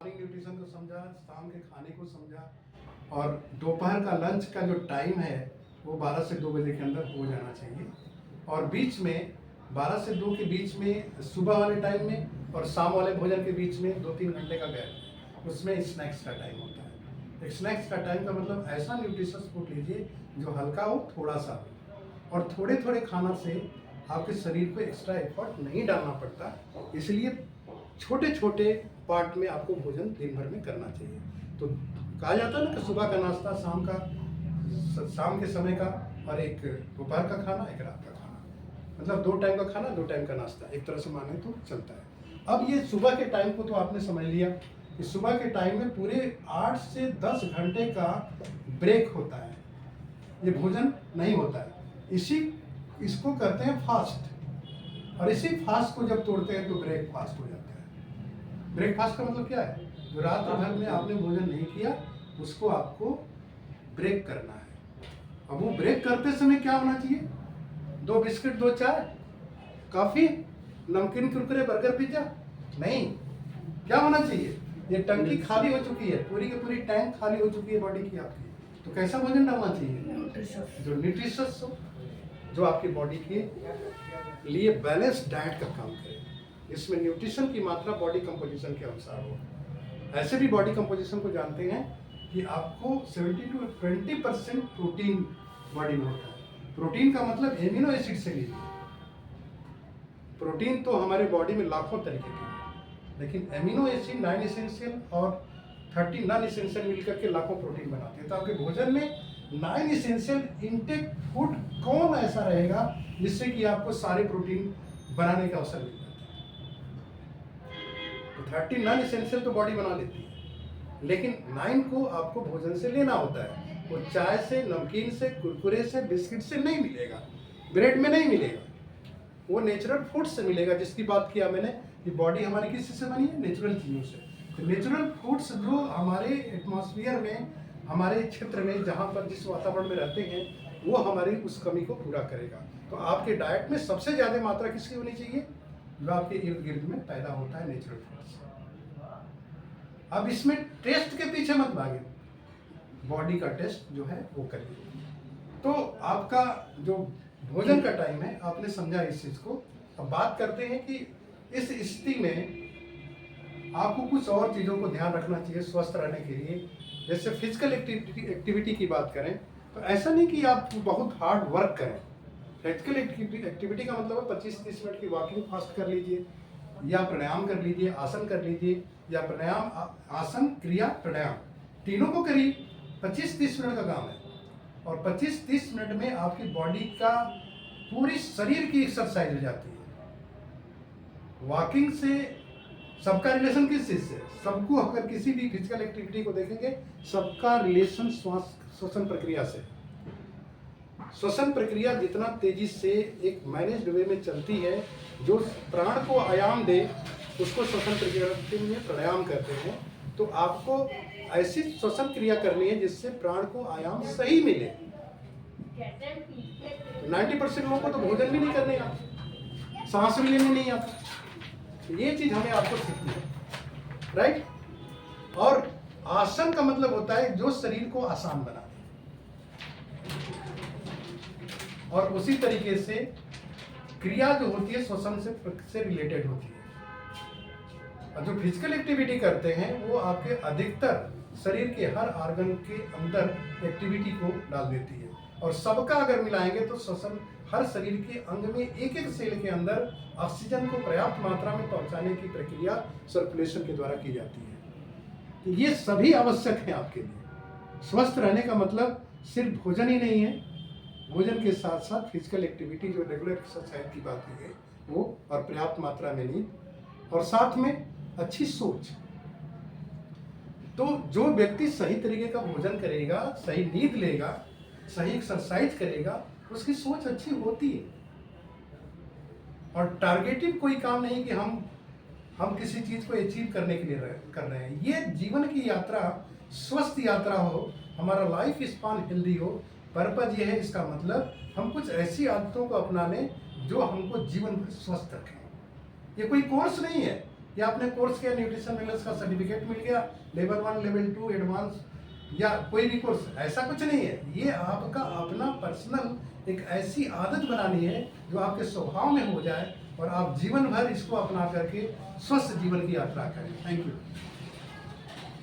Morning nutrition को समझा, शाम के खाने को समझा और दोपहर का लंच का जो टाइम है वो 12 से 2 बजे के अंदर हो जाना चाहिए। और बीच में 12 से 2 के बीच में सुबह वाले टाइम में और शाम वाले भोजन के बीच में 2-3 घंटे का गैप, उसमें स्नैक्स का टाइम होता है। एक स्नैक्स का टाइम का मतलब ऐसा न्यूट्रिशस फूड लीजिए जो हल्का हो, थोड़ा सा हो, और थोड़े थोड़े खाना से आपके शरीर को एक्स्ट्रा एफर्ट नहीं डालना पड़ता, इसलिए छोटे छोटे पार्ट में आपको भोजन दिन भर में करना चाहिए। तो कहा जाता है ना कि सुबह का नाश्ता, शाम के समय का, और एक दोपहर का खाना, एक रात का खाना, मतलब 2 टाइम का खाना, 2 टाइम का नाश्ता, एक तरह से माने तो चलता है। अब ये सुबह के टाइम को तो आपने समझ लिया कि सुबह के टाइम में पूरे 8 से 10 घंटे का ब्रेक होता है, ये भोजन नहीं होता है। इसको करते हैं फास्ट, और इसी फास्ट को जब तोड़ते हैं तो ब्रेकफास्ट हो जाता है। ब्रेकफास्ट का मतलब क्या है? जो रात भर में आपने भोजन नहीं किया उसको आपको ब्रेक करना है। अब वो ब्रेक करते समय क्या होना चाहिए? 2 बिस्किट, 2 चाय, कॉफी, नमकीन, कुरकुरे, बर्गर, पिज्जा नहीं। क्या होना चाहिए? ये टंकी खाली हो चुकी है, पूरी की पूरी टैंक खाली हो चुकी है बॉडी की आपकी, तो कैसा भोजन डालना चाहिए? जो न्यूट्रिशियस हो, जो आपकी बॉडी के लिए बैलेंस डाइट का काम करे, इसमें न्यूट्रिशन की मात्रा बॉडी कंपोजिशन के अनुसार हो। ऐसे भी बॉडी कंपोजिशन को जानते हैं कि आपको 70 to 20% प्रोटीन बॉडी में होता है। प्रोटीन का मतलब एमिनो एसिड से लीजिए। प्रोटीन तो हमारे बॉडी में लाखों तरीके के हैं, लेकिन एमिनो एसिड 9 इसेंशियल और 30 नॉन इसेंशियल मिलकर के लाखों प्रोटीन बनाते हैं। तो आपके भोजन में 9 इसेंशियल इंटेक फूड कौन ऐसा रहेगा जिससे कि आपको सारे प्रोटीन बनाने का अवसर मिल जाता है? तो 30 नॉन इसेंशियल तो बॉडी बना लेती है, लेकिन 9 को आपको भोजन से लेना होता है। वो चाय से, नमकीन से, कुरकुरे से, बिस्किट से नहीं मिलेगा, ब्रेड में नहीं मिलेगा, वो नेचुरल फूड से मिलेगा। जिसकी बात किया मैंने कि बॉडी हमारी किस से बनी है? नेचुरल चीज़ों से। तो नेचुरल फूड्स जो हमारे एटमॉस्फेयर में, हमारे क्षेत्र में, जहाँ पर जिस वातावरण में रहते हैं, वो हमारी उस कमी को पूरा करेगा। तो आपके डाइट में सबसे ज़्यादा मात्रा किसकी होनी चाहिए? जो आपके इर्द गिर्द में पैदा होता है, नेचुरल फूड्स। अब इसमें टेस्ट के पीछे मत भागे, बॉडी का टेस्ट जो है वो करिए। तो आपका जो भोजन का टाइम है, आपने समझा इस चीज़ को। अब बात करते हैं कि इस स्थिति में आपको कुछ और चीज़ों को ध्यान रखना चाहिए स्वस्थ रहने के लिए। जैसे फिजिकल एक्टिविटी की बात करें तो ऐसा नहीं कि आप बहुत हार्ड वर्क करें। फिजिकल एक्टिविटी का मतलब है 25-30 मिनट की वॉकिंग फास्ट कर लीजिए, या प्राणायाम कर लीजिए, आसन कर लीजिए, या प्राणायाम, आसन, क्रिया, प्राणायाम तीनों को करिए। 25-30 मिनट का काम है, और 25-30 मिनट में आपकी बॉडी का पूरी शरीर की एक्सरसाइज हो जाती है। वॉकिंग से सबका रिलेशन किस चीज़ से? सबको, अगर किसी भी फिजिकल एक्टिविटी को देखेंगे, सबका रिलेशन श्वसन प्रक्रिया से। श्वसन प्रक्रिया जितना तेजी से एक मैनेज्ड वे में चलती है, जो प्राण को आयाम दे उसको श्वसन प्रक्रिया में प्राणायाम करते हैं। तो आपको ऐसी श्वसन क्रिया करनी है जिससे प्राण को आयाम सही मिले। 90% लोगों को तो भोजन भी नहीं करने आता, सांस भी लेने नहीं आता। ये चीज हमें आपको सीखनी है, राइट? और आसन का मतलब होता है जो शरीर को आसान बना दे, और उसी तरीके से क्रिया जो होती है श्वसन से रिलेटेड होती है। और जो फिजिकल एक्टिविटी करते हैं वो आपके अधिकतर शरीर के हर ऑर्गन के अंदर एक्टिविटी को डाल देती है, और सबका अगर मिलाएंगे तो श्वसन हर शरीर के अंग में एक एक सेल के अंदर ऑक्सीजन को पर्याप्त मात्रा में पहुंचाने की प्रक्रिया सर्कुलेशन के द्वारा की जाती है। तो ये सभी आवश्यक है आपके लिए। स्वस्थ रहने का मतलब सिर्फ भोजन ही नहीं है, भोजन के साथ साथ फिजिकल एक्टिविटी, जो रेगुलर एक्सरसाइज की बात की है वो, और पर्याप्त मात्रा में नींद, और साथ में अच्छी सोच। तो जो व्यक्ति सही तरीके का भोजन करेगा, सही नींद लेगा, सही एक्सरसाइज करेगा, उसकी सोच अच्छी होती है। और टारगेटेड कोई काम नहीं कि हम किसी चीज को अचीव करने के लिए कर रहे हैं। ये जीवन की यात्रा स्वस्थ यात्रा हो, हमारा लाइफ स्पान हेल्दी हो। पर्पज ये है, इसका मतलब हम कुछ ऐसी आदतों को अपना लें जो हमको जीवन भर स्वस्थ रखें। ये कोई कोर्स नहीं है, या आपने कोर्स किया न्यूट्रिशन वेलनेस का सर्टिफिकेट मिल गया, लेवल 1 लेवल 2 एडवांस या कोई भी कोर्स, ऐसा कुछ नहीं है। ये आपका अपना पर्सनल एक ऐसी आदत बनानी है जो आपके स्वभाव में हो जाए और आप जीवन भर इसको अपना करके स्वस्थ जीवन की यात्रा करें। Thank you.